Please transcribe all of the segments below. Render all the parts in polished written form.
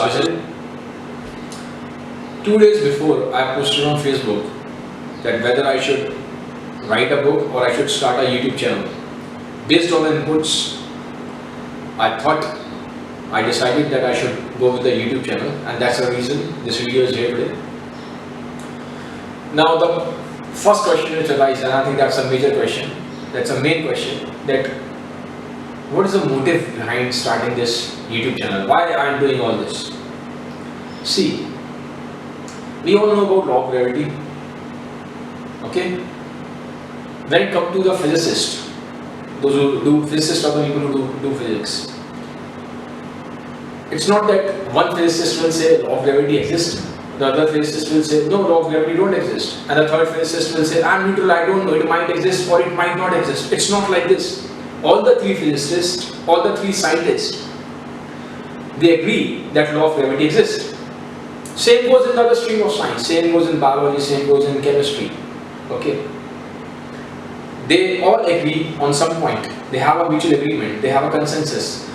Sajal. 2 days before, I posted on Facebook that whether I should write a book or I should start a YouTube channel. Based on the inputs, I decided that I should go with the YouTube channel, and that's the reason this video is here today. Now the first question which arises, and I think that's a major question, that's a main question, that what is the motive behind starting this YouTube channel? Why I am doing all this? See, we all know about law of gravity. Okay? When it comes to the physicist, those who do physicists are the people who do physics. It's not that one physicist will say law of gravity exists, the other physicist will say no, law of gravity don't exist, and the third physicist will say I'm neutral, I don't know, it might exist or it might not exist. It's not like this. All the three physicists, all the three scientists, they agree that law of gravity exists. Same goes in the other stream of science, same goes in biology, same goes in chemistry. Okay? They all agree on some point. They have a mutual agreement, they have a consensus.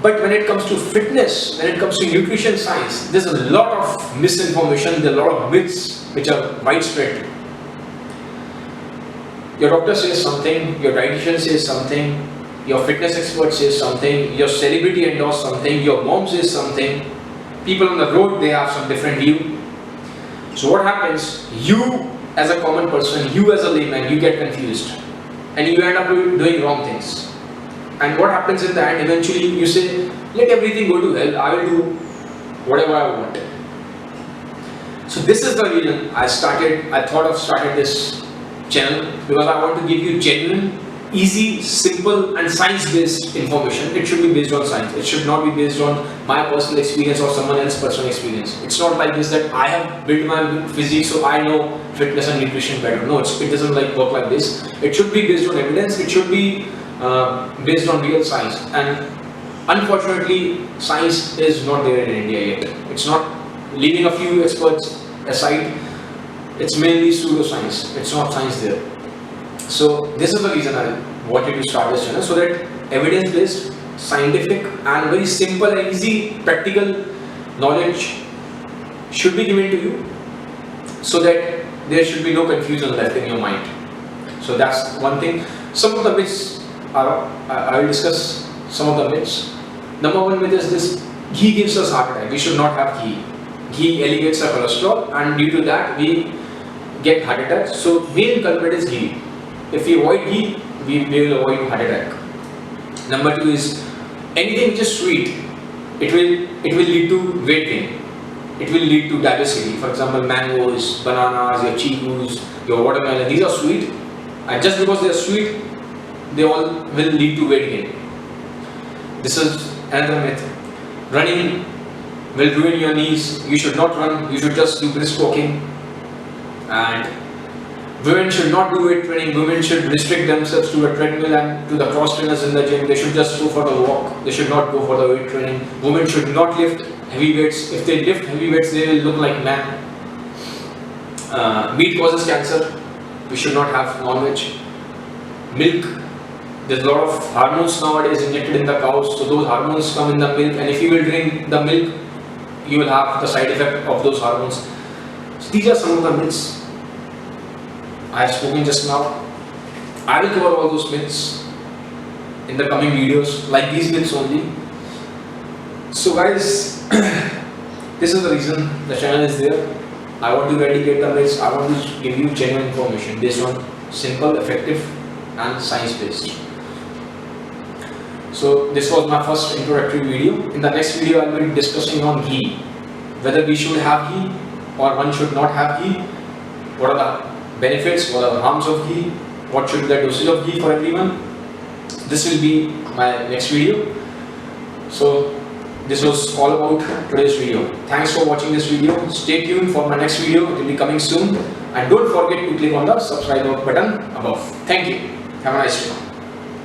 But when it comes to fitness, when it comes to nutrition science, there's a lot of misinformation, there's a lot of myths which are widespread. Your doctor says something, your dietitian says something, your fitness expert says something, your celebrity endorses something, your mom says something, people on the road, they have some different view. So what happens, you as a common person, you as a layman, you get confused and you end up doing wrong things. And what happens in the end, eventually you say, let everything go to hell, I will do whatever I want. So this is the reason I thought of starting this channel, because I want to give you genuine, easy, simple and science-based information. It should be based on science. It should not be based on my personal experience or someone else's personal experience. It's not like this that I have built my physique so I know fitness and nutrition better. No, it doesn't work like this. It should be based on evidence. It should be based on real science. And unfortunately, science is not there in India yet. It's not, leaving a few experts aside, it's mainly pseudoscience. It's not science there. So this is the reason I wanted to start this channel, so that evidence-based, scientific and very simple and easy practical knowledge should be given to you, so that there should be no confusion left in your mind. So that's one thing. Some of the myths I will discuss some of the myths. Number one myth is this: ghee gives us heart attack. We should not have ghee. Ghee elevates our cholesterol, and due to that we get heart attacks. So main culprit is ghee. If we avoid ghee, we will avoid heart attack. Number two is anything which is sweet, it will lead to weight gain. It will lead to diabetes. For example, mangoes, bananas, your chikus, your watermelon. These are sweet, and just because they are sweet, they all will lead to weight gain. This is another myth. Running will ruin your knees. You should not run. You should just do brisk walking. And women should not do weight training. Women should restrict themselves to a treadmill and to the cross trainers in the gym. They should just go for the walk. They should not go for the weight training. Women should not lift heavy weights. If they lift heavy weights, they will look like man. Meat causes cancer. We should not have non-veg. Milk. There's a lot of hormones nowadays injected in the cows. So those hormones come in the milk, and if you will drink the milk, you will have the side effect of those hormones. So these are some of the myths I have spoken just now. I will cover all those myths in the coming videos, like these myths only. So guys, this is the reason the channel is there. I want to eradicate the myths. I want to give you genuine information based on simple, effective and science-based. So this was my first introductory video. In the next video, I will be discussing on ghee, whether we should have ghee or one should not have ghee. What are the benefits, what are the harms of ghee, what should be the dosage of ghee for everyone. This will be my next video. So this was all about today's video. Thanks for watching this video. Stay tuned for my next video. It will be coming soon. And don't forget to click on the subscribe button above. Thank you. Have a nice day.